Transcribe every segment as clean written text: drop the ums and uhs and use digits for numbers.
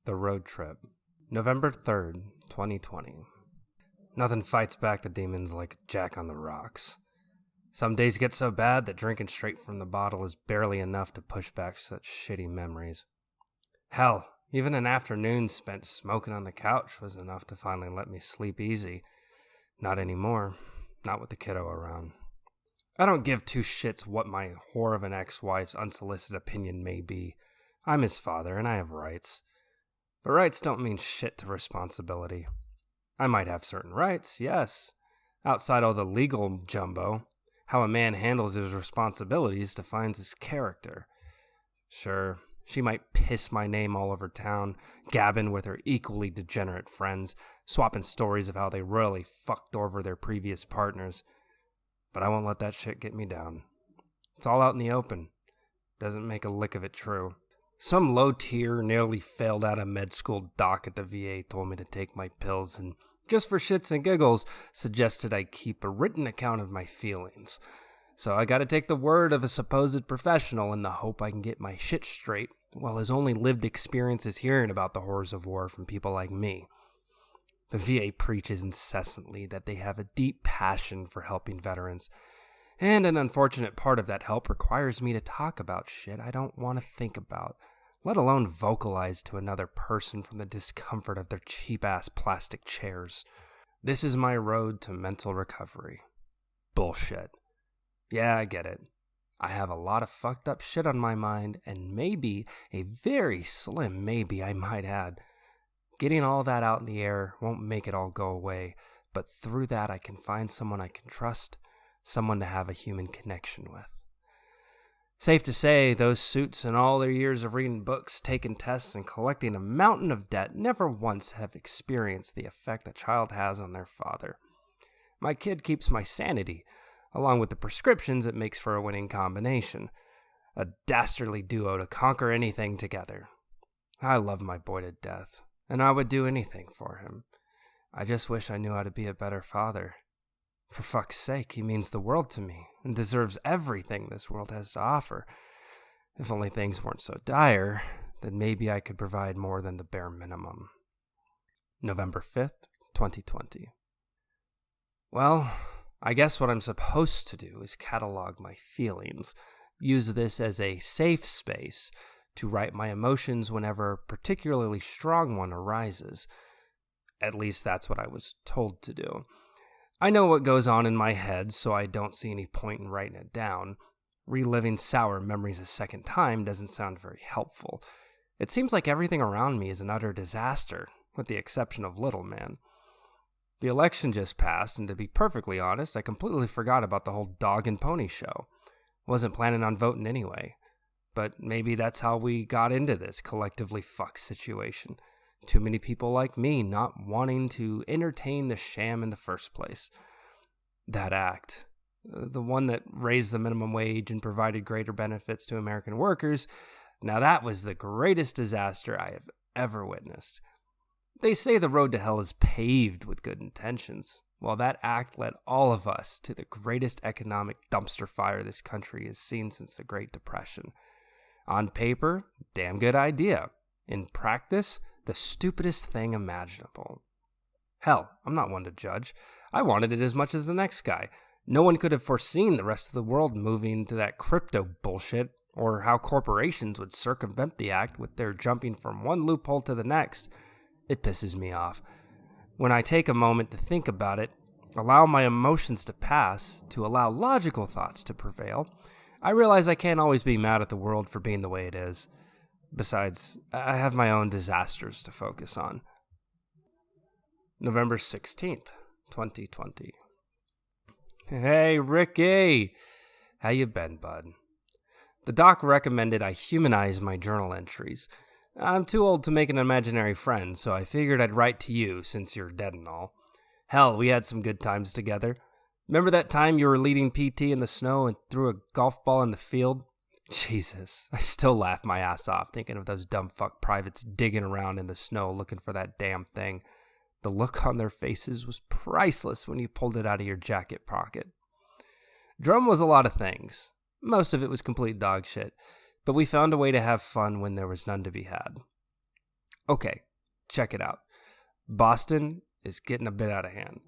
The Road Trip, November 3rd, 2020. Nothing fights back the demons like Jack on the Rocks. Some days get so bad that drinking straight from the bottle is barely enough to push back such shitty memories. Hell, even an afternoon spent smoking on the couch was enough to finally let me sleep easy. Not anymore. Not with the kiddo around. I don't give two shits what my whore of an ex-wife's unsolicited opinion may be. I'm his father, and I have rights. But rights don't mean shit to responsibility. I might have certain rights, yes. Outside all the legal jumbo, how a man handles his responsibilities defines his character. Sure, she might piss my name all over town, gabbing with her equally degenerate friends, swapping stories of how they royally fucked over their previous partners. But I won't let that shit get me down. It's all out in the open. Doesn't make a lick of it true. Some low-tier, nearly failed out of med school doc at the VA told me to take my pills and, just for shits and giggles, suggested I keep a written account of my feelings. So I gotta take the word of a supposed professional in the hope I can get my shit straight, while his only lived experience is hearing about the horrors of war from people like me. The VA preaches incessantly that they have a deep passion for helping veterans, and an unfortunate part of that help requires me to talk about shit I don't want to think about, let alone vocalize to another person from the discomfort of their cheap-ass plastic chairs. This is my road to mental recovery. Bullshit. Yeah, I get it. I have a lot of fucked up shit on my mind, and maybe, a very slim maybe I might add. Getting all that out in the air won't make it all go away, but through that I can find someone I can trust, someone to have a human connection with. Safe to say, those suits and all their years of reading books, taking tests, and collecting a mountain of debt never once have experienced the effect a child has on their father. My kid keeps my sanity, along with the prescriptions it makes for a winning combination. A dastardly duo to conquer anything together. I love my boy to death, and I would do anything for him. I just wish I knew how to be a better father. For fuck's sake, he means the world to me, and deserves everything this world has to offer. If only things weren't so dire, then maybe I could provide more than the bare minimum. November 5th, 2020. Well, I guess what I'm supposed to do is catalog my feelings, use this as a safe space to write my emotions whenever a particularly strong one arises. At least that's what I was told to do. I know what goes on in my head, so I don't see any point in writing it down. Reliving sour memories a second time doesn't sound very helpful. It seems like everything around me is an utter disaster, with the exception of Little Man. The election just passed, and to be perfectly honest, I completely forgot about the whole dog and pony show. Wasn't planning on voting anyway. But maybe that's how we got into this collectively fucked situation. Too many people like me not wanting to entertain the sham in the first place. That act, the one that raised the minimum wage and provided greater benefits to American workers, now that was the greatest disaster I have ever witnessed. They say the road to hell is paved with good intentions. Well, that act led all of us to the greatest economic dumpster fire this country has seen since the Great Depression. On paper, damn good idea. In practice, the stupidest thing imaginable. Hell, I'm not one to judge. I wanted it as much as the next guy. No one could have foreseen the rest of the world moving to that crypto bullshit, or how corporations would circumvent the act with their jumping from one loophole to the next. It pisses me off. When I take a moment to think about it, allow my emotions to pass, to allow logical thoughts to prevail, I realize I can't always be mad at the world for being the way it is. Besides, I have my own disasters to focus on. November 16th, 2020. Hey, Ricky! How you been, bud? The doc recommended I humanize my journal entries. I'm too old to make an imaginary friend, so I figured I'd write to you since you're dead and all. Hell, we had some good times together. Remember that time you were leading PT in the snow and threw a golf ball in the field? Jesus, I still laugh my ass off thinking of those dumb fuck privates digging around in the snow looking for that damn thing. The look on their faces was priceless when you pulled it out of your jacket pocket. Drum was a lot of things. Most of it was complete dog shit, but we found a way to have fun when there was none to be had. Okay, check it out. Boston is getting a bit out of hand.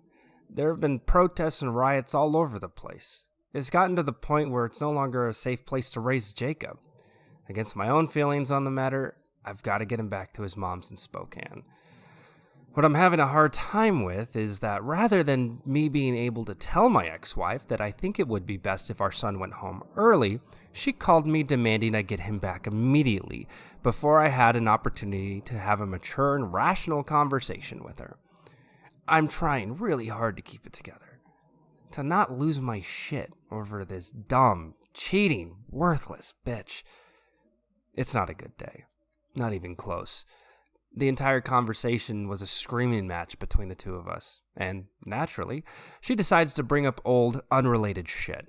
There have been protests and riots all over the place. It's gotten to the point where it's no longer a safe place to raise Jacob. Against my own feelings on the matter, I've got to get him back to his mom's in Spokane. What I'm having a hard time with is that rather than me being able to tell my ex-wife that I think it would be best if our son went home early, she called me demanding I get him back immediately before I had an opportunity to have a mature and rational conversation with her. I'm trying really hard to keep it together, to not lose my shit over this dumb, cheating, worthless bitch. It's not a good day. Not even close. The entire conversation was a screaming match between the two of us, and, naturally, she decides to bring up old, unrelated shit.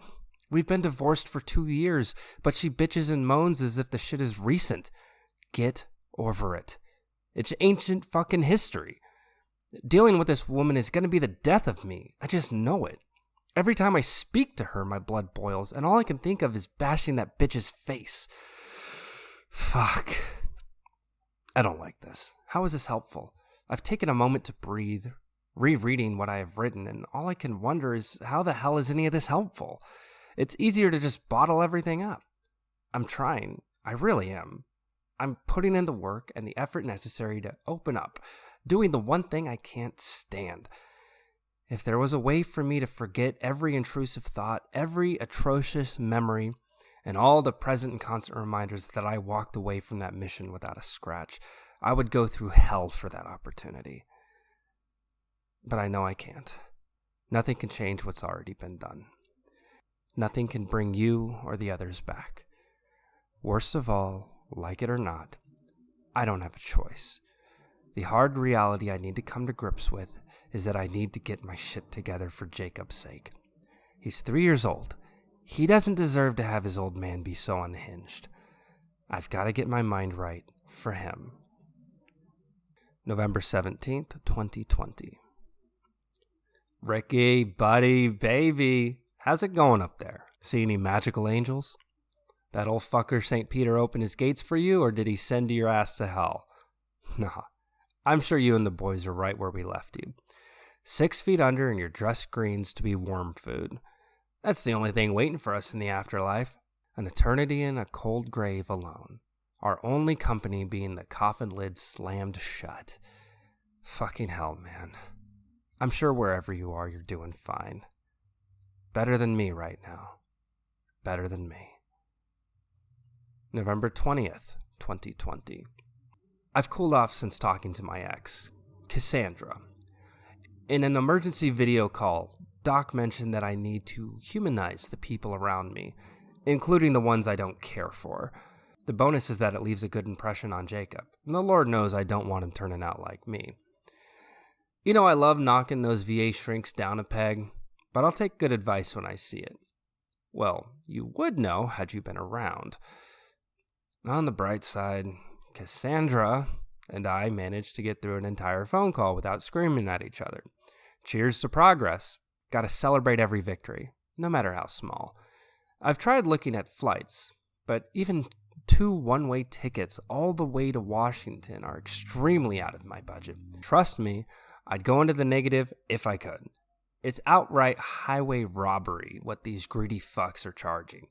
We've been divorced for 2 years, but she bitches and moans as if the shit is recent. Get over it. It's ancient fucking history. Dealing with this woman is going to be the death of me. I just know it. Every time I speak to her, my blood boils, and all I can think of is bashing that bitch's face. Fuck. I don't like this. How is this helpful? I've taken a moment to breathe, rereading what I have written, and all I can wonder is how the hell is any of this helpful? It's easier to just bottle everything up. I'm trying. I really am. I'm putting in the work and the effort necessary to open up, doing the one thing I can't stand. If there was a way for me to forget every intrusive thought, every atrocious memory, and all the present and constant reminders that I walked away from that mission without a scratch, I would go through hell for that opportunity. But I know I can't. Nothing can change what's already been done. Nothing can bring you or the others back. Worst of all, like it or not, I don't have a choice. The hard reality I need to come to grips with is that I need to get my shit together for Jacob's sake. He's 3 years old. He doesn't deserve to have his old man be so unhinged. I've got to get my mind right for him. November 17th, 2020. Ricky, buddy, baby, how's it going up there? See any magical angels? That old fucker St. Peter opened his gates for you, or did he send your ass to hell? Nah, I'm sure you and the boys are right where we left you. 6 feet under and your dressed greens to be worm food. That's the only thing waiting for us in the afterlife. An eternity in a cold grave alone. Our only company being the coffin lid slammed shut. Fucking hell, man. I'm sure wherever you are, you're doing fine. Better than me right now. Better than me. November 20th, 2020. I've cooled off since talking to my ex, Cassandra. In an emergency video call, Doc mentioned that I need to humanize the people around me, including the ones I don't care for. The bonus is that it leaves a good impression on Jacob, and the Lord knows I don't want him turning out like me. You know, I love knocking those VA shrinks down a peg, but I'll take good advice when I see it. Well, you would know had you been around. On the bright side, Cassandra and I managed to get through an entire phone call without screaming at each other. Cheers to progress. Gotta celebrate every victory, no matter how small. I've tried looking at flights, but even 2 one-way tickets all the way to Washington are extremely out of my budget. Trust me, I'd go into the negative if I could. It's outright highway robbery what these greedy fucks are charging.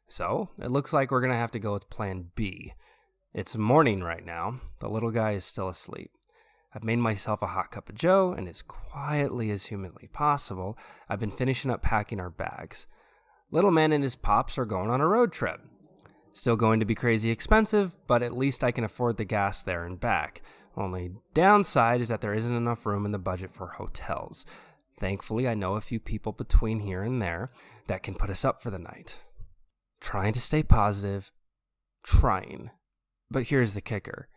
So, it looks like we're gonna have to go with plan B. It's morning right now. The little guy is still asleep. I've made myself a hot cup of joe, and as quietly as humanly possible, I've been finishing up packing our bags. Little man and his pops are going on a road trip. Still going to be crazy expensive, but at least I can afford the gas there and back. Only downside is that there isn't enough room in the budget for hotels. Thankfully, I know a few people between here and there that can put us up for the night. Trying to stay positive. Trying. But here's the kicker.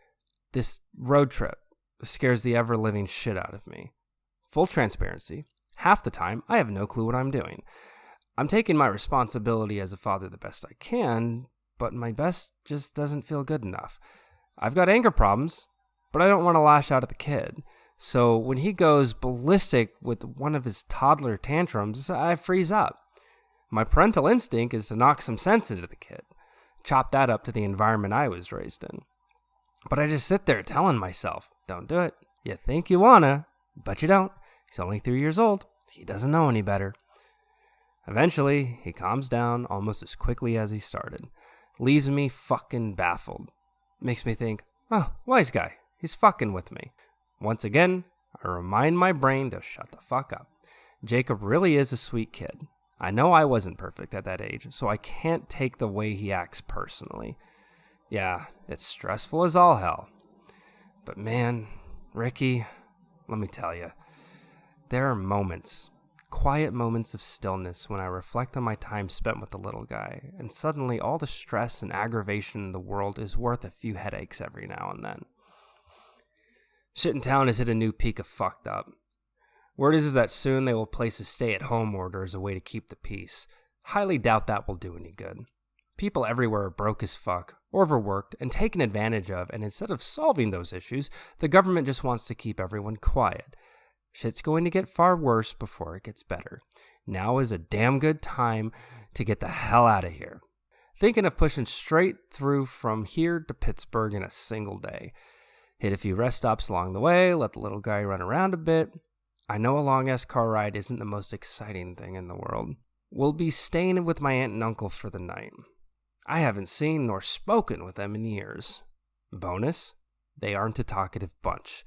This road trip scares the ever-living shit out of me. Full transparency. Half the time, I have no clue what I'm doing. I'm taking my responsibility as a father the best I can, but my best just doesn't feel good enough. I've got anger problems, but I don't want to lash out at the kid. So when he goes ballistic with one of his toddler tantrums, I freeze up. My parental instinct is to knock some sense into the kid. Chop that up to the environment I was raised in. But I just sit there telling myself, don't do it. You think you wanna, but you don't. He's only 3 years old. He doesn't know any better. Eventually, he calms down almost as quickly as he started. Leaves me fucking baffled. Makes me think, oh, wise guy. He's fucking with me. Once again, I remind my brain to shut the fuck up. Jacob really is a sweet kid. I know I wasn't perfect at that age, so I can't take the way he acts personally. Yeah, it's stressful as all hell. But man, Ricky, let me tell you, there are moments, quiet moments of stillness when I reflect on my time spent with the little guy, and suddenly all the stress and aggravation in the world is worth a few headaches every now and then. Shit in town has hit a new peak of fucked up. Word is that soon they will place a stay-at-home order as a way to keep the peace. Highly doubt that will do any good. People everywhere are broke as fuck, overworked, and taken advantage of, and instead of solving those issues, the government just wants to keep everyone quiet. Shit's going to get far worse before it gets better. Now is a damn good time to get the hell out of here. Thinking of pushing straight through from here to Pittsburgh in a single day. Hit a few rest stops along the way, let the little guy run around a bit. I know a long-ass car ride isn't the most exciting thing in the world. We'll be staying with my aunt and uncle for the night. I haven't seen nor spoken with them in years. Bonus, they aren't a talkative bunch.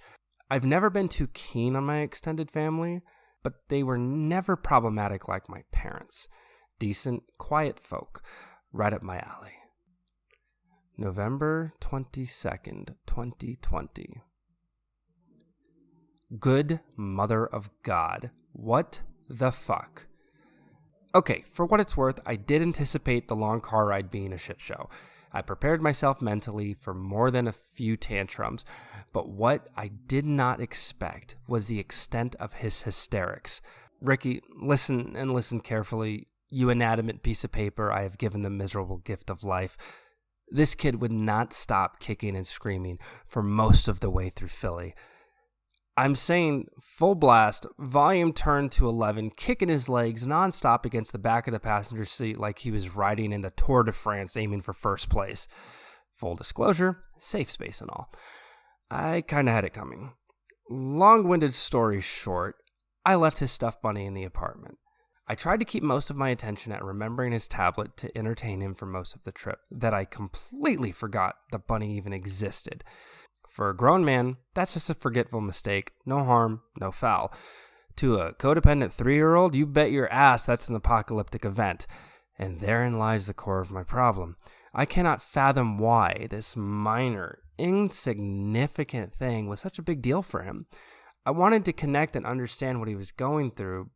I've never been too keen on my extended family, but they were never problematic like my parents. Decent, quiet folk, right up my alley. November 22nd, 2020. Good mother of God. What the fuck? Okay, for what it's worth, I did anticipate the long car ride being a shit show. I prepared myself mentally for more than a few tantrums, but what I did not expect was the extent of his hysterics. Ricky, listen and listen carefully. You inanimate piece of paper, I have given the miserable gift of life. This kid would not stop kicking and screaming for most of the way through Philly. I'm saying full blast, volume turned to 11, kicking his legs nonstop against the back of the passenger seat like he was riding in the Tour de France aiming for first place. Full disclosure, safe space and all. I kinda had it coming. Long-winded story short, I left his stuffed bunny in the apartment. I tried to keep most of my attention at remembering his tablet to entertain him for most of the trip, that I completely forgot the bunny even existed. For a grown man, that's just a forgetful mistake. No harm, no foul. To a codependent 3-year-old, you bet your ass that's an apocalyptic event. And therein lies the core of my problem. I cannot fathom why this minor, insignificant thing was such a big deal for him. I wanted to connect and understand what he was going through,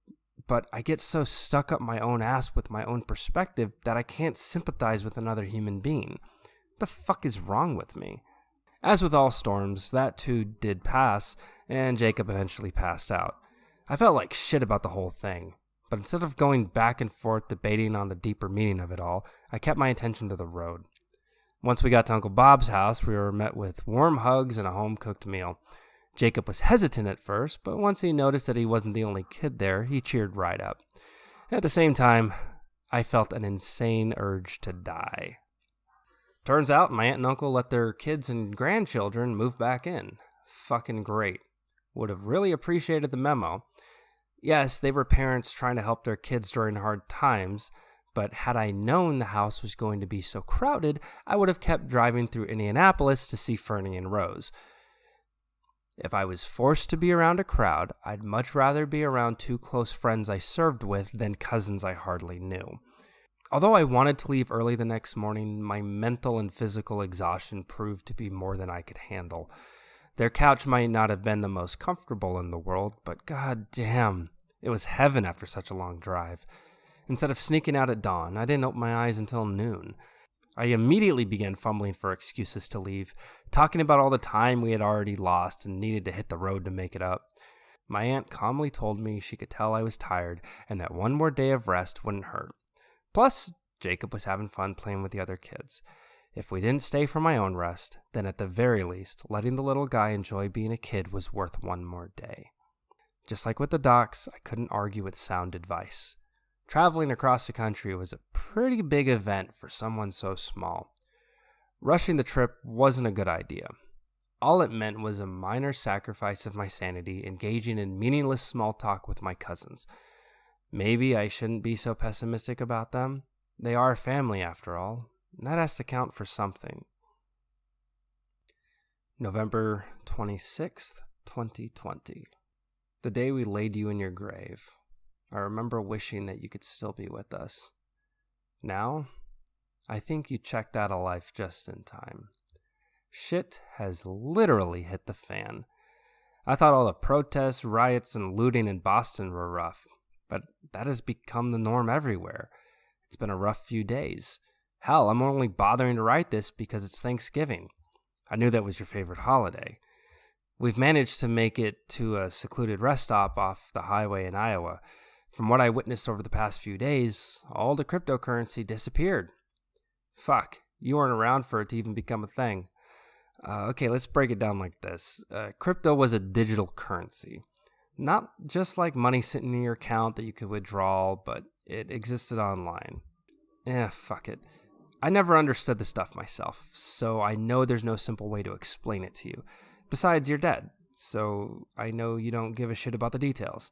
but I get so stuck up my own ass with my own perspective that I can't sympathize with another human being. What the fuck is wrong with me? As with all storms, that too did pass, and Jacob eventually passed out. I felt like shit about the whole thing, but instead of going back and forth debating on the deeper meaning of it all, I kept my attention to the road. Once we got to Uncle Bob's house, we were met with warm hugs and a home-cooked meal. Jacob was hesitant at first, but once he noticed that he wasn't the only kid there, he cheered right up. At the same time, I felt an insane urge to die. Turns out my aunt and uncle let their kids and grandchildren move back in. Fucking great. Would have really appreciated the memo. Yes, they were parents trying to help their kids during hard times, but had I known the house was going to be so crowded, I would have kept driving through Indianapolis to see Fernie and Rose. If I was forced to be around a crowd, I'd much rather be around 2 close friends I served with than cousins I hardly knew. Although I wanted to leave early the next morning, my mental and physical exhaustion proved to be more than I could handle. Their couch might not have been the most comfortable in the world, but god damn, it was heaven after such a long drive. Instead of sneaking out at dawn, I didn't open my eyes until noon. I immediately began fumbling for excuses to leave, talking about all the time we had already lost and needed to hit the road to make it up. My aunt calmly told me she could tell I was tired and that one more day of rest wouldn't hurt. Plus, Jacob was having fun playing with the other kids. If we didn't stay for my own rest, then at the very least, letting the little guy enjoy being a kid was worth one more day. Just like with the docs, I couldn't argue with sound advice. Traveling across the country was a pretty big event for someone so small. Rushing the trip wasn't a good idea. All it meant was a minor sacrifice of my sanity engaging in meaningless small talk with my cousins. Maybe I shouldn't be so pessimistic about them. They are family after all. That has to count for something. November 26th, 2020. The day we laid you in your grave. I remember wishing that you could still be with us. Now, I think you checked out of life just in time. Shit has literally hit the fan. I thought all the protests, riots, and looting in Boston were rough, but that has become the norm everywhere. It's been a rough few days. Hell, I'm only bothering to write this because it's Thanksgiving. I knew that was your favorite holiday. We've managed to make it to a secluded rest stop off the highway in Iowa. From what I witnessed over the past few days, all the cryptocurrency disappeared. Fuck, you weren't around for it to even become a thing. Okay, let's break it down like this. Crypto was a digital currency. Not just like money sitting in your account that you could withdraw, but it existed online. Fuck it. I never understood the stuff myself, so I know there's no simple way to explain it to you. Besides, you're dead, so I know you don't give a shit about the details.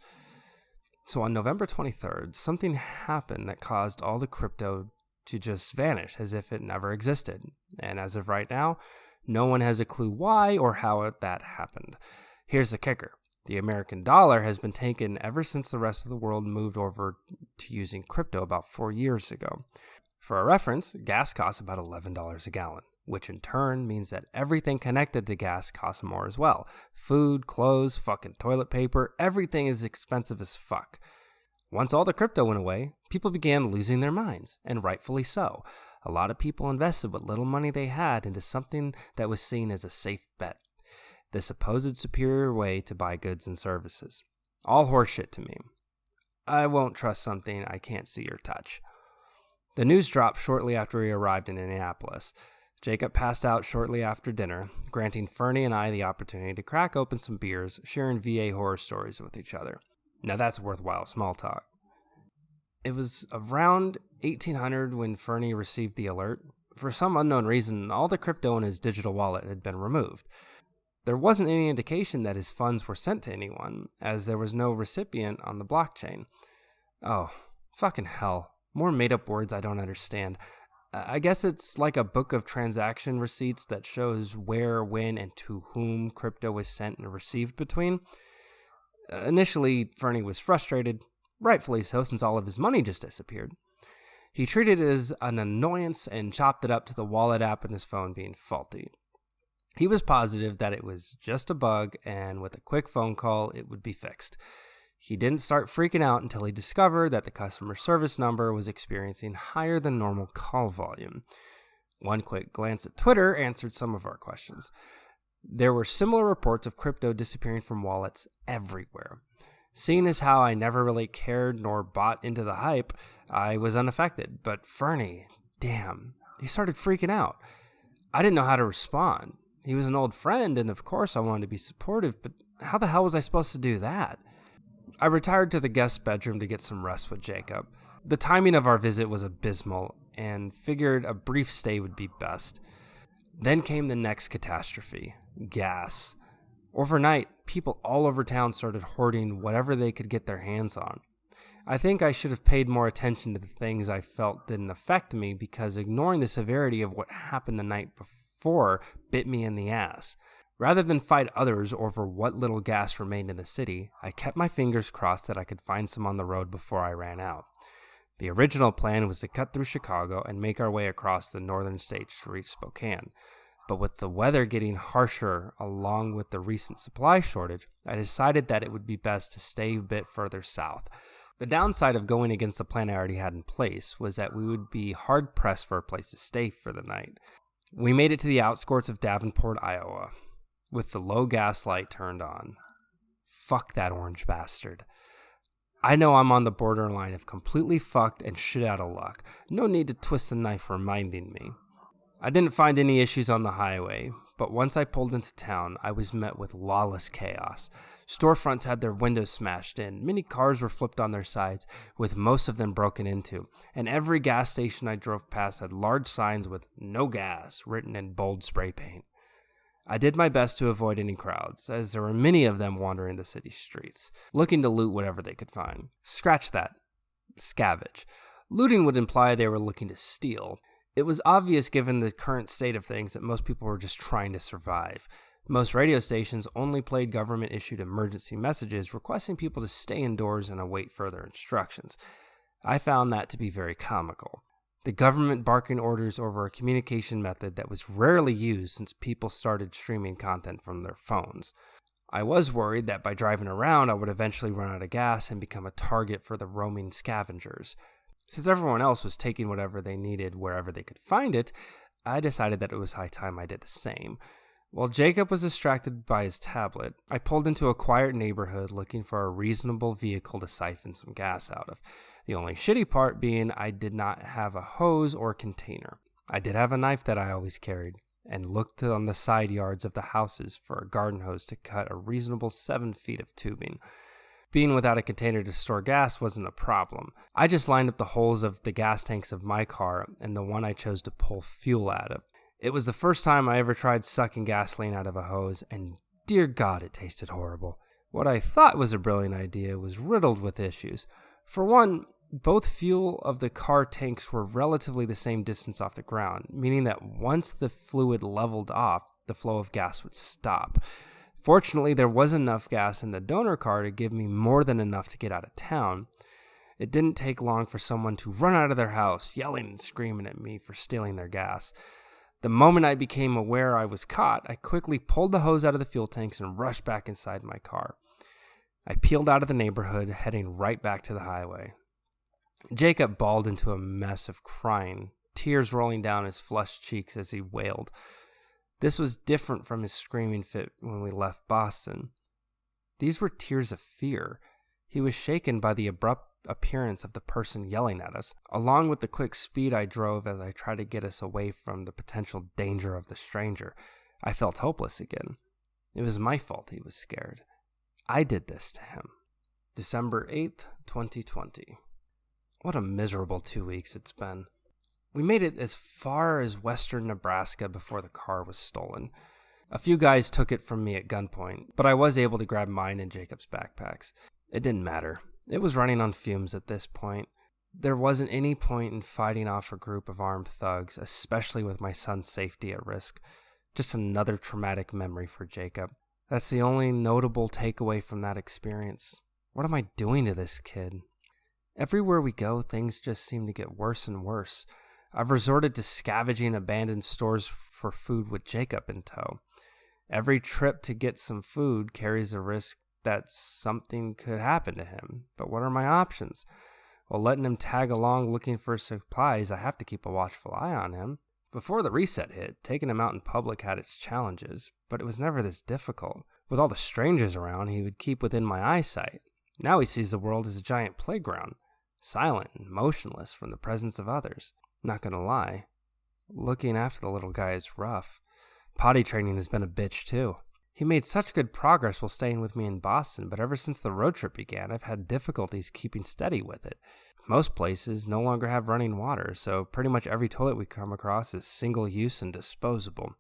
So on November 23rd, something happened that caused all the crypto to just vanish as if it never existed. And as of right now, no one has a clue why or how that happened. Here's the kicker. The American dollar has been taken ever since the rest of the world moved over to using crypto about 4 years ago. For a reference, gas costs about $11 a gallon, which in turn means that everything connected to gas costs more as well. Food, clothes, fucking toilet paper, everything is expensive as fuck. Once all the crypto went away, people began losing their minds, and rightfully so. A lot of people invested what little money they had into something that was seen as a safe bet. The supposed superior way to buy goods and services. All horseshit to me. I won't trust something I can't see or touch. The news dropped shortly after we arrived in Indianapolis. Jacob passed out shortly after dinner, granting Fernie and I the opportunity to crack open some beers, sharing VA horror stories with each other. Now that's worthwhile small talk. It was around 1800 when Fernie received the alert. For some unknown reason, all the crypto in his digital wallet had been removed. There wasn't any indication that his funds were sent to anyone, as there was no recipient on the blockchain. Oh, fucking hell. More made-up words I don't understand. I guess it's like a book of transaction receipts that shows where, when, and to whom crypto was sent and received between. Initially, Fernie was frustrated, rightfully so since all of his money just disappeared. He treated it as an annoyance and chopped it up to the wallet app in his phone being faulty. He was positive that it was just a bug and with a quick phone call it would be fixed. He didn't start freaking out until he discovered that the customer service number was experiencing higher than normal call volume. One quick glance at Twitter answered some of our questions. There were similar reports of crypto disappearing from wallets everywhere. Seeing as how I never really cared nor bought into the hype, I was unaffected. But Fernie, damn, he started freaking out. I didn't know how to respond. He was an old friend, and of course I wanted to be supportive, but how the hell was I supposed to do that? I retired to the guest bedroom to get some rest with Jacob. The timing of our visit was abysmal, and figured a brief stay would be best. Then came the next catastrophe, gas. Overnight, people all over town started hoarding whatever they could get their hands on. I think I should have paid more attention to the things I felt didn't affect me, because ignoring the severity of what happened the night before bit me in the ass. Rather than fight others over what little gas remained in the city, I kept my fingers crossed that I could find some on the road before I ran out. The original plan was to cut through Chicago and make our way across the northern states to reach Spokane. But with the weather getting harsher along with the recent supply shortage, I decided that it would be best to stay a bit further south. The downside of going against the plan I already had in place was that we would be hard-pressed for a place to stay for the night. We made it to the outskirts of Davenport, Iowa, with the low gas light turned on. Fuck that orange bastard. I know I'm on the borderline of completely fucked and shit out of luck. No need to twist the knife reminding me. I didn't find any issues on the highway, but once I pulled into town, I was met with lawless chaos. Storefronts had their windows smashed in, many cars were flipped on their sides, with most of them broken into, and every gas station I drove past had large signs with "No gas" written in bold spray paint. I did my best to avoid any crowds, as there were many of them wandering the city streets, looking to loot whatever they could find. Scratch that. Scavenge. Looting would imply they were looking to steal. It was obvious given the current state of things that most people were just trying to survive. Most radio stations only played government-issued emergency messages requesting people to stay indoors and await further instructions. I found that to be very comical. The government barking orders over a communication method that was rarely used since people started streaming content from their phones. I was worried that by driving around I would eventually run out of gas and become a target for the roaming scavengers. Since everyone else was taking whatever they needed wherever they could find it, I decided that it was high time I did the same. While Jacob was distracted by his tablet, I pulled into a quiet neighborhood looking for a reasonable vehicle to siphon some gas out of. The only shitty part being I did not have a hose or container. I did have a knife that I always carried, and looked on the side yards of the houses for a garden hose to cut a reasonable 7 feet of tubing. Being without a container to store gas wasn't a problem. I just lined up the holes of the gas tanks of my car and the one I chose to pull fuel out of. It was the first time I ever tried sucking gasoline out of a hose, and dear God, it tasted horrible. What I thought was a brilliant idea was riddled with issues. For one, both fuel of the car tanks were relatively the same distance off the ground, meaning that once the fluid leveled off, the flow of gas would stop. Fortunately, there was enough gas in the donor car to give me more than enough to get out of town. It didn't take long for someone to run out of their house, yelling and screaming at me for stealing their gas. The moment I became aware I was caught, I quickly pulled the hose out of the fuel tanks and rushed back inside my car. I peeled out of the neighborhood, heading right back to the highway. Jacob bawled into a mess of crying, tears rolling down his flushed cheeks as he wailed. This was different from his screaming fit when we left Boston. These were tears of fear. He was shaken by the abrupt appearance of the person yelling at us, along with the quick speed I drove as I tried to get us away from the potential danger of the stranger. I felt hopeless again. It was my fault he was scared. I did this to him. December 8th, 2020. What a miserable 2 weeks it's been. We made it as far as western Nebraska before the car was stolen. A few guys took it from me at gunpoint, but I was able to grab mine and Jacob's backpacks. It didn't matter. It was running on fumes at this point. There wasn't any point in fighting off a group of armed thugs, especially with my son's safety at risk. Just another traumatic memory for Jacob. That's the only notable takeaway from that experience. What am I doing to this kid? Everywhere we go, things just seem to get worse and worse. I've resorted to scavenging abandoned stores for food with Jacob in tow. Every trip to get some food carries a risk that something could happen to him. But what are my options? While letting him tag along looking for supplies, I have to keep a watchful eye on him. Before the reset hit, taking him out in public had its challenges, but it was never this difficult. With all the strangers around, he would keep within my eyesight. Now he sees the world as a giant playground, silent and motionless from the presence of others. Not gonna lie, looking after the little guy is rough. Potty training has been a bitch too. He made such good progress while staying with me in Boston, but ever since the road trip began, I've had difficulties keeping steady with it. Most places no longer have running water, so pretty much every toilet we come across is single-use and disposable.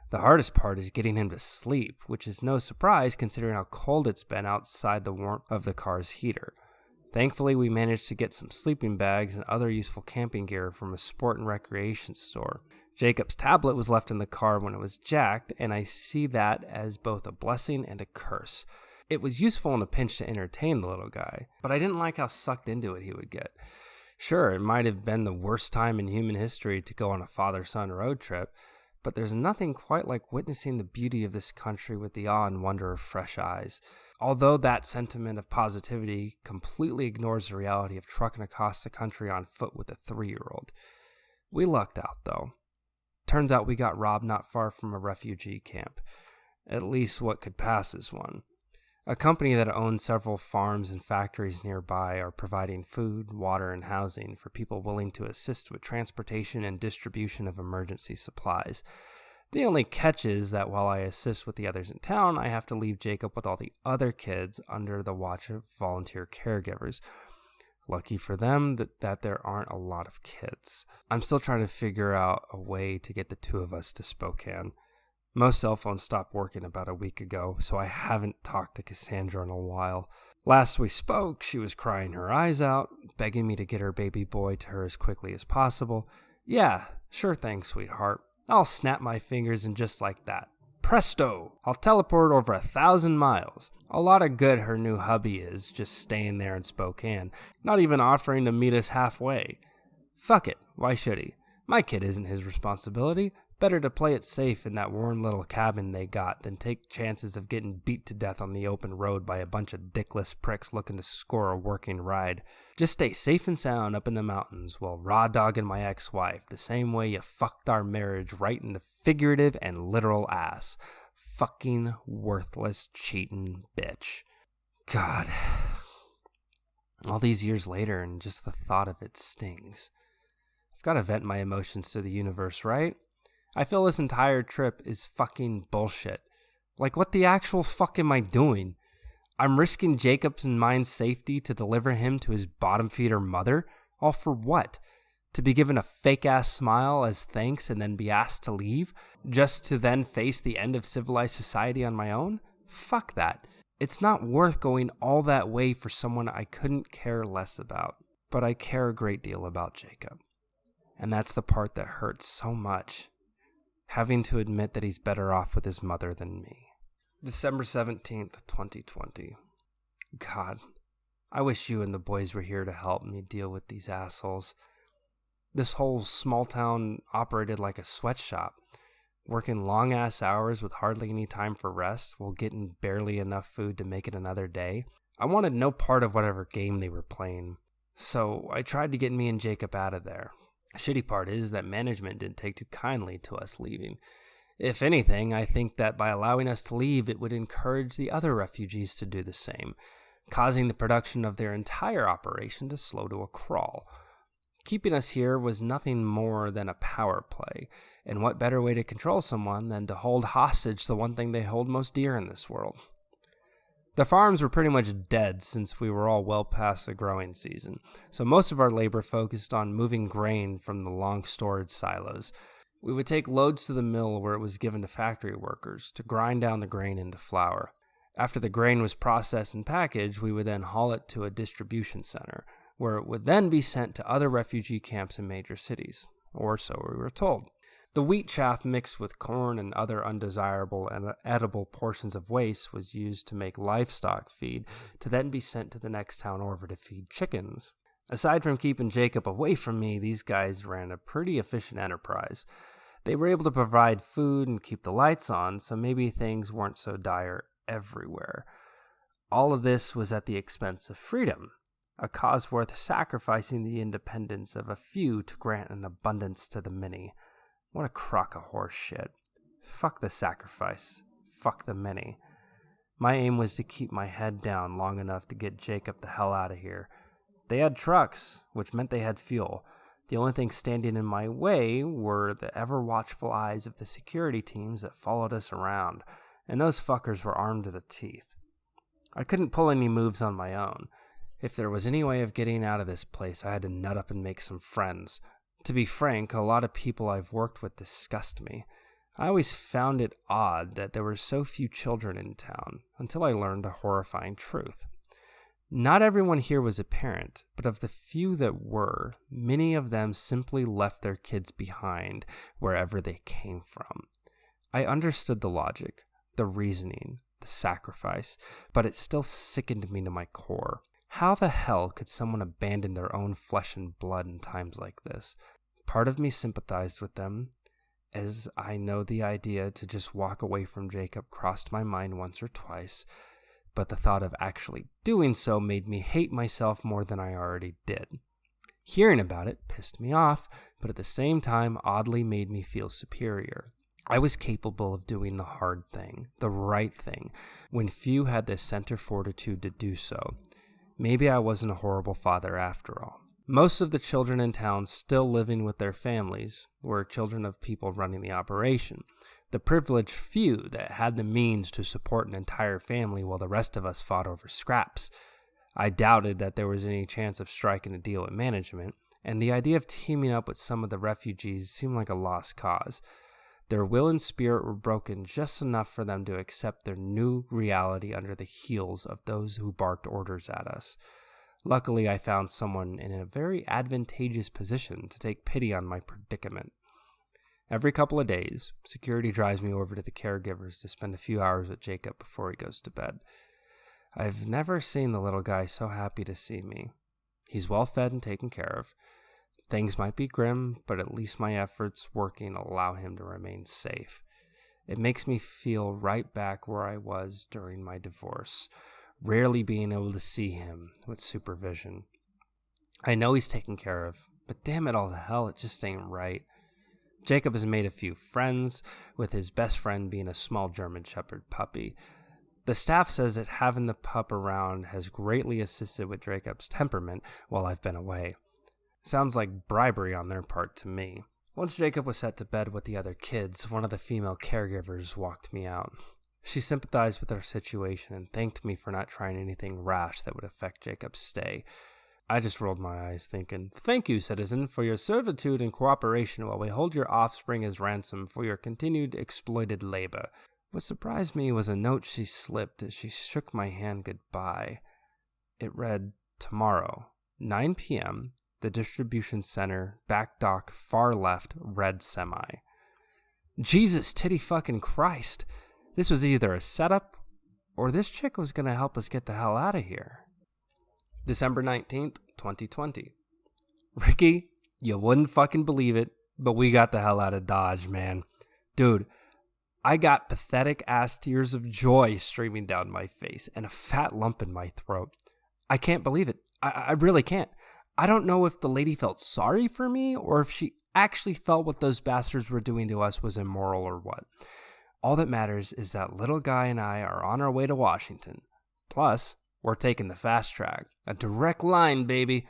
The hardest part is getting him to sleep, which is no surprise considering how cold it's been outside the warmth of the car's heater. Thankfully, we managed to get some sleeping bags and other useful camping gear from a sport and recreation store. Jacob's tablet was left in the car when it was jacked, and I see that as both a blessing and a curse. It was useful in a pinch to entertain the little guy, but I didn't like how sucked into it he would get. Sure, it might have been the worst time in human history to go on a father-son road trip, but there's nothing quite like witnessing the beauty of this country with the awe and wonder of fresh eyes. Although that sentiment of positivity completely ignores the reality of trucking across the country on foot with a 3-year-old. We lucked out, though. Turns out we got robbed not far from a refugee camp, at least what could pass as one. A company that owns several farms and factories nearby are providing food, water, and housing for people willing to assist with transportation and distribution of emergency supplies. The only catch is that while I assist with the others in town, I have to leave Jacob with all the other kids under the watch of volunteer caregivers. Lucky for them that there aren't a lot of kids. I'm still trying to figure out a way to get the two of us to Spokane. Most cell phones stopped working about a week ago, so I haven't talked to Cassandra in a while. Last we spoke, she was crying her eyes out, begging me to get her baby boy to her as quickly as possible. Yeah, sure thing, sweetheart. I'll snap my fingers and just like that. Presto! I'll teleport over 1,000 miles. A lot of good her new hubby is, just staying there in Spokane, not even offering to meet us halfway. Fuck it, why should he? My kid isn't his responsibility. Better to play it safe in that warm little cabin they got than take chances of getting beat to death on the open road by a bunch of dickless pricks looking to score a working ride. Just stay safe and sound up in the mountains while raw dogging my ex-wife the same way you fucked our marriage right in the figurative and literal ass. Fucking worthless, cheating bitch. God. All these years later and just the thought of it stings. I've got to vent my emotions to the universe, right? I feel this entire trip is fucking bullshit. Like, what the actual fuck am I doing? I'm risking Jacob's and mine's safety to deliver him to his bottom feeder mother? All for what? To be given a fake-ass smile as thanks and then be asked to leave? Just to then face the end of civilized society on my own? Fuck that. It's not worth going all that way for someone I couldn't care less about. But I care a great deal about Jacob. And that's the part that hurts so much. Having to admit that he's better off with his mother than me. December 17th, 2020. God, I wish you and the boys were here to help me deal with these assholes. This whole small town operated like a sweatshop, working long-ass hours with hardly any time for rest while getting barely enough food to make it another day. I wanted no part of whatever game they were playing, so I tried to get me and Jacob out of there. The shitty part is that management didn't take too kindly to us leaving. If anything, I think that by allowing us to leave, it would encourage the other refugees to do the same, causing the production of their entire operation to slow to a crawl. Keeping us here was nothing more than a power play, and what better way to control someone than to hold hostage the one thing they hold most dear in this world? The farms were pretty much dead since we were all well past the growing season, so most of our labor focused on moving grain from the long storage silos. We would take loads to the mill where it was given to factory workers to grind down the grain into flour. After the grain was processed and packaged, we would then haul it to a distribution center, where it would then be sent to other refugee camps in major cities, or so we were told. The wheat chaff mixed with corn and other undesirable and edible portions of waste was used to make livestock feed to then be sent to the next town over to feed chickens. Aside from keeping Jacob away from me, these guys ran a pretty efficient enterprise. They were able to provide food and keep the lights on, so maybe things weren't so dire everywhere. All of this was at the expense of freedom, a cause worth sacrificing the independence of a few to grant an abundance to the many. What a crock of horse shit. Fuck the sacrifice. Fuck the many. My aim was to keep my head down long enough to get Jacob the hell out of here. They had trucks, which meant they had fuel. The only thing standing in my way were the ever-watchful eyes of the security teams that followed us around, and those fuckers were armed to the teeth. I couldn't pull any moves on my own. If there was any way of getting out of this place, I had to nut up and make some friends. To be frank, a lot of people I've worked with disgust me. I always found it odd that there were so few children in town, until I learned a horrifying truth. Not everyone here was a parent, but of the few that were, many of them simply left their kids behind wherever they came from. I understood the logic, the reasoning, the sacrifice, but it still sickened me to my core. How the hell could someone abandon their own flesh and blood in times like this? Part of me sympathized with them, as I know the idea to just walk away from Jacob crossed my mind once or twice, but the thought of actually doing so made me hate myself more than I already did. Hearing about it pissed me off, but at the same time oddly made me feel superior. I was capable of doing the hard thing, the right thing, when few had the center fortitude to do so. Maybe I wasn't a horrible father after all. Most of the children in town still living with their families were children of people running the operation, the privileged few that had the means to support an entire family while the rest of us fought over scraps. I doubted that there was any chance of striking a deal with management, and the idea of teaming up with some of the refugees seemed like a lost cause. Their will and spirit were broken just enough for them to accept their new reality under the heels of those who barked orders at us. Luckily, I found someone in a very advantageous position to take pity on my predicament. Every couple of days, security drives me over to the caregivers to spend a few hours with Jacob before he goes to bed. I've never seen the little guy so happy to see me. He's well fed and taken care of. Things might be grim, but at least my efforts working allow him to remain safe. It makes me feel right back where I was during my divorce, rarely being able to see him with supervision. I know he's taken care of, but damn it all to hell, it just ain't right. Jacob has made a few friends, with his best friend being a small German Shepherd puppy. The staff says that having the pup around has greatly assisted with Jacob's temperament while I've been away. Sounds like bribery on their part to me. Once Jacob was set to bed with the other kids, one of the female caregivers walked me out. She sympathized with our situation and thanked me for not trying anything rash that would affect Jacob's stay. I just rolled my eyes thinking, "Thank you, citizen, for your servitude and cooperation while we hold your offspring as ransom for your continued exploited labor." What surprised me was a note she slipped as she shook my hand goodbye. It read, "Tomorrow, 9 p.m., the distribution center, back dock, far left, red semi." Jesus titty fucking Christ. This was either a setup or this chick was going to help us get the hell out of here. December 19th, 2020. Ricky, you wouldn't fucking believe it, but we got the hell out of Dodge, man. Dude, I got pathetic ass tears of joy streaming down my face and a fat lump in my throat. I can't believe it. I really can't. I don't know if the lady felt sorry for me or if she actually felt what those bastards were doing to us was immoral or what. All that matters is that little guy and I are on our way to Washington. Plus, we're taking the fast track. A direct line, baby.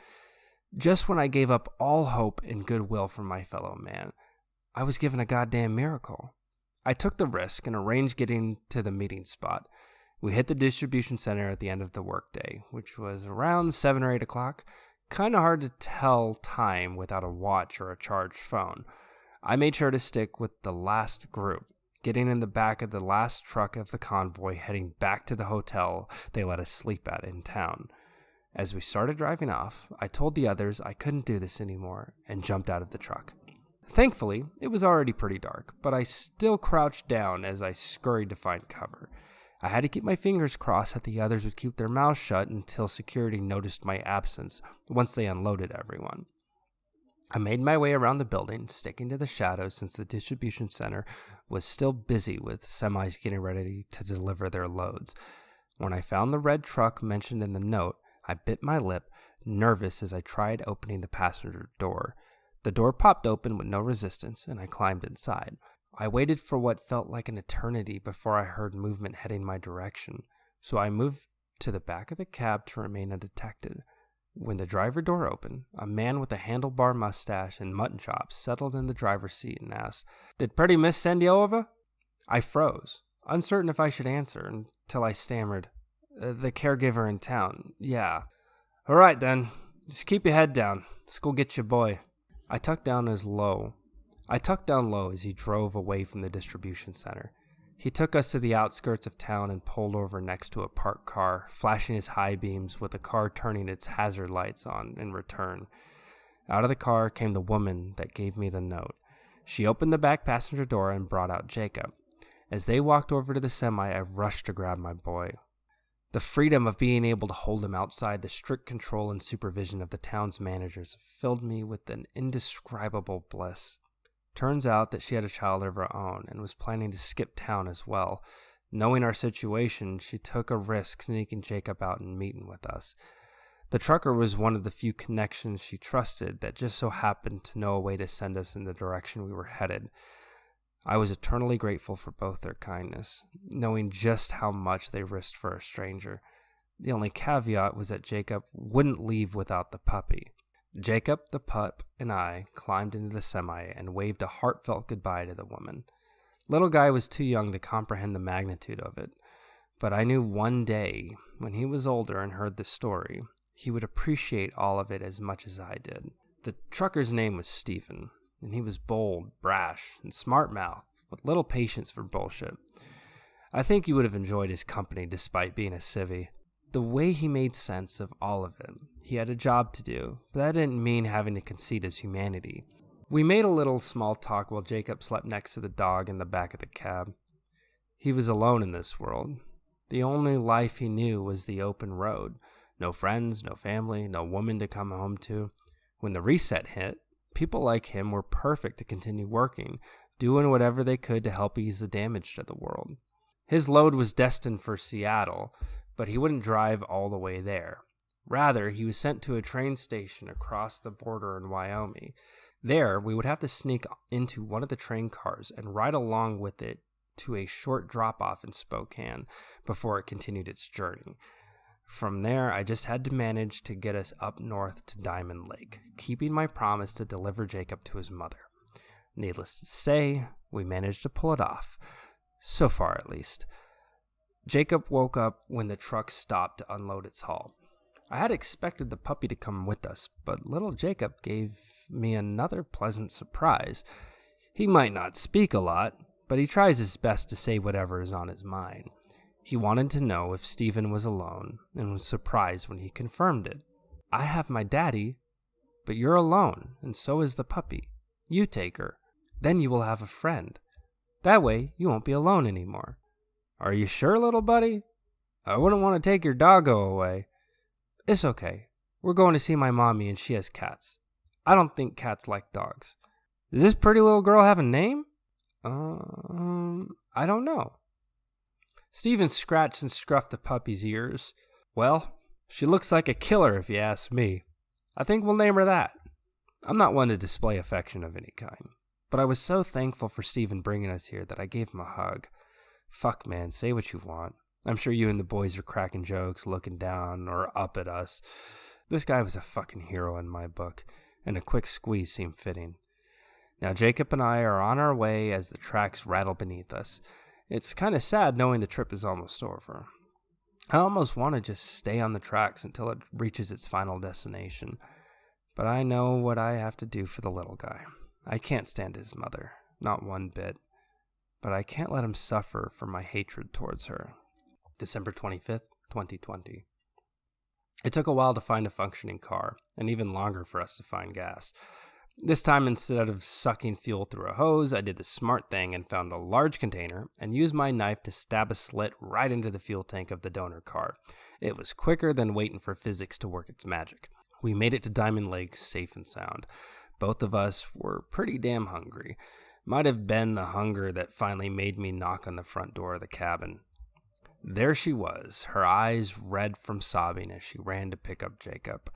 Just when I gave up all hope and goodwill from my fellow man, I was given a goddamn miracle. I took the risk and arranged getting to the meeting spot. We hit the distribution center at the end of the workday, which was around 7 or 8 o'clock. Kind of hard to tell time without a watch or a charged phone. I made sure to stick with the last group, getting in the back of the last truck of the convoy heading back to the hotel they let us sleep at in town. As we started driving off, I told the others I couldn't do this anymore and jumped out of the truck. Thankfully, it was already pretty dark, but I still crouched down as I scurried to find cover. I had to keep my fingers crossed that the others would keep their mouths shut until security noticed my absence once they unloaded everyone. I made my way around the building, sticking to the shadows since the distribution center was still busy with semis getting ready to deliver their loads. When I found the red truck mentioned in the note, I bit my lip, nervous as I tried opening the passenger door. The door popped open with no resistance, and I climbed inside. I waited for what felt like an eternity before I heard movement heading my direction, so I moved to the back of the cab to remain undetected. When the driver door opened, a man with a handlebar mustache and mutton chops settled in the driver's seat and asked, "Did Pretty Miss send you over?" I froze, uncertain if I should answer, until I stammered, "The caregiver in town, yeah." "All right then, just keep your head down. Let's go get your boy." I tucked down low as he drove away from the distribution center. He took us to the outskirts of town and pulled over next to a parked car, flashing his high beams with the car turning its hazard lights on in return. Out of the car came the woman that gave me the note. She opened the back passenger door and brought out Jacob. As they walked over to the semi, I rushed to grab my boy. The freedom of being able to hold him outside the strict control and supervision of the town's managers filled me with an indescribable bliss. Turns out that she had a child of her own and was planning to skip town as well. Knowing our situation, she took a risk sneaking Jacob out and meeting with us. The trucker was one of the few connections she trusted that just so happened to know a way to send us in the direction we were headed. I was eternally grateful for both their kindness, knowing just how much they risked for a stranger. The only caveat was that Jacob wouldn't leave without the puppy. Jacob, the pup, and I climbed into the semi and waved a heartfelt goodbye to the woman. Little Guy was too young to comprehend the magnitude of it, but I knew one day, when he was older and heard the story, he would appreciate all of it as much as I did. The trucker's name was Stephen, and he was bold, brash, and smart-mouthed, with little patience for bullshit. I think you would have enjoyed his company despite being a civvy. The way he made sense of all of it. He had a job to do, but that didn't mean having to concede his humanity. We made a little small talk while Jacob slept next to the dog in the back of the cab. He was alone in this world. The only life he knew was the open road. No friends, no family, no woman to come home to. When the reset hit, people like him were perfect to continue working, doing whatever they could to help ease the damage to the world. His load was destined for Seattle, but he wouldn't drive all the way there. Rather, he was sent to a train station across the border in Wyoming. There, we would have to sneak into one of the train cars and ride along with it to a short drop-off in Spokane before it continued its journey. From there, I just had to manage to get us up north to Diamond Lake, keeping my promise to deliver Jacob to his mother. Needless to say, we managed to pull it off. So far, at least. Jacob woke up when the truck stopped to unload its haul. I had expected the puppy to come with us, but little Jacob gave me another pleasant surprise. He might not speak a lot, but he tries his best to say whatever is on his mind. He wanted to know if Stephen was alone and was surprised when he confirmed it. I have my daddy, but you're alone, and so is the puppy. You take her. Then you will have a friend. That way, you won't be alone anymore. Are you sure, little buddy? I wouldn't want to take your doggo away. It's okay. We're going to see my mommy and she has cats. I don't think cats like dogs. Does this pretty little girl have a name? I don't know. Stephen scratched and scruffed the puppy's ears. Well, she looks like a killer if you ask me. I think we'll name her that. I'm not one to display affection of any kind, but I was so thankful for Stephen bringing us here that I gave him a hug. Fuck, man, say what you want. I'm sure you and the boys are cracking jokes, looking down or up at us. This guy was a fucking hero in my book, and a quick squeeze seemed fitting. Now Jacob and I are on our way as the tracks rattle beneath us. It's kind of sad knowing the trip is almost over. I almost want to just stay on the tracks until it reaches its final destination, but I know what I have to do for the little guy. I can't stand his mother, not one bit, but I can't let him suffer for my hatred towards her. December 25th, 2020. It took a while to find a functioning car, and even longer for us to find gas. This time, instead of sucking fuel through a hose, I did the smart thing and found a large container and used my knife to stab a slit right into the fuel tank of the donor car. It was quicker than waiting for physics to work its magic. We made it to Diamond Lake safe and sound. Both of us were pretty damn hungry. Might have been the hunger that finally made me knock on the front door of the cabin. There she was, her eyes red from sobbing as she ran to pick up Jacob.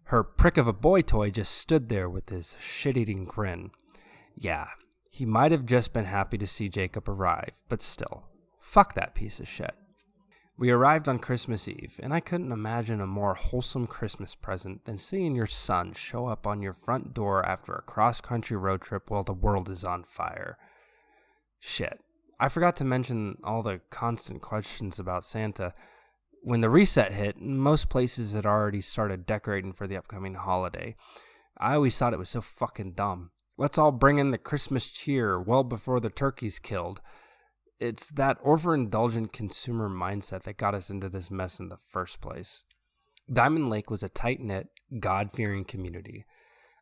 Her prick of a boy toy just stood there with his shit-eating grin. Yeah, he might have just been happy to see Jacob arrive, but still, fuck that piece of shit. We arrived on Christmas Eve, and I couldn't imagine a more wholesome Christmas present than seeing your son show up on your front door after a cross-country road trip while the world is on fire. Shit. I forgot to mention all the constant questions about Santa. When the reset hit, most places had already started decorating for the upcoming holiday. I always thought it was so fucking dumb. Let's all bring in the Christmas cheer well before the turkey's killed. It's that overindulgent consumer mindset that got us into this mess in the first place. Diamond Lake was a tight-knit, God-fearing community.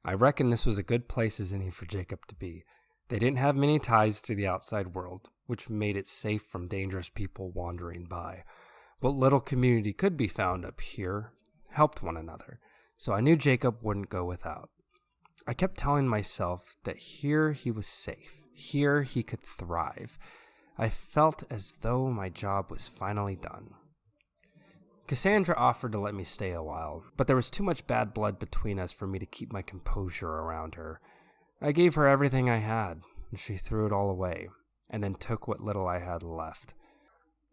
I reckon this was a good place as any for Jacob to be. They didn't have many ties to the outside world, which made it safe from dangerous people wandering by. What little community could be found up here helped one another, so I knew Jacob wouldn't go without. I kept telling myself that here he was safe, here he could thrive. I felt as though my job was finally done. Cassandra offered to let me stay a while, but there was too much bad blood between us for me to keep my composure around her. I gave her everything I had, and she threw it all away, and then took what little I had left.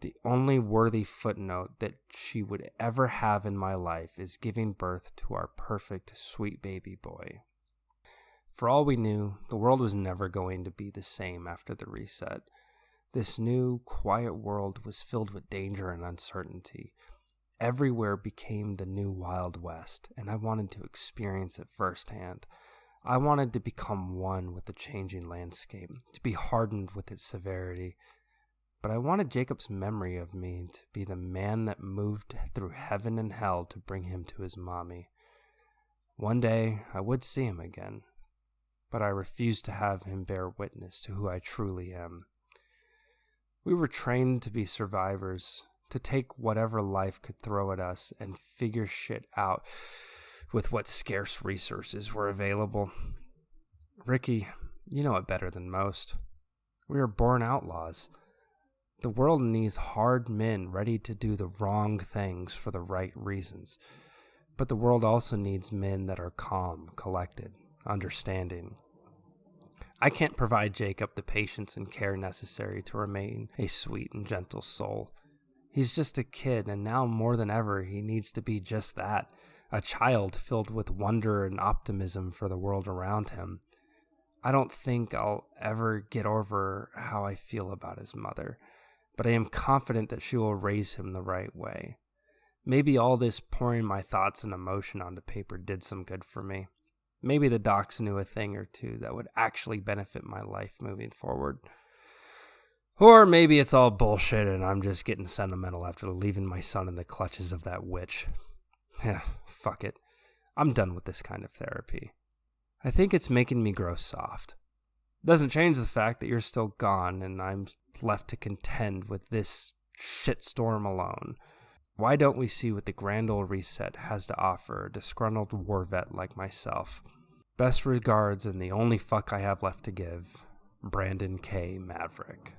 The only worthy footnote that she would ever have in my life is giving birth to our perfect, sweet baby boy. For all we knew, the world was never going to be the same after the reset. This new, quiet world was filled with danger and uncertainty. Everywhere became the new Wild West, and I wanted to experience it firsthand. I wanted to become one with the changing landscape, to be hardened with its severity. But I wanted Jacob's memory of me to be the man that moved through heaven and hell to bring him to his mommy. One day I would see him again, but I refused to have him bear witness to who I truly am. We were trained to be survivors, to take whatever life could throw at us and figure shit out with what scarce resources were available. Ricky, you know it better than most. We are born outlaws. The world needs hard men ready to do the wrong things for the right reasons. But the world also needs men that are calm, collected, understanding. I can't provide Jacob the patience and care necessary to remain a sweet and gentle soul. He's just a kid, and now more than ever he needs to be just that, a child filled with wonder and optimism for the world around him. I don't think I'll ever get over how I feel about his mother, but I am confident that she will raise him the right way. Maybe all this pouring my thoughts and emotion onto paper did some good for me. Maybe the docs knew a thing or two that would actually benefit my life moving forward. Or maybe it's all bullshit and I'm just getting sentimental after leaving my son in the clutches of that witch. Yeah, fuck it. I'm done with this kind of therapy. I think it's making me grow soft. Doesn't change the fact that you're still gone and I'm left to contend with this shitstorm alone. Why don't we see what the grand old reset has to offer a disgruntled war vet like myself? Best regards and the only fuck I have left to give, Brandon K. Maverick.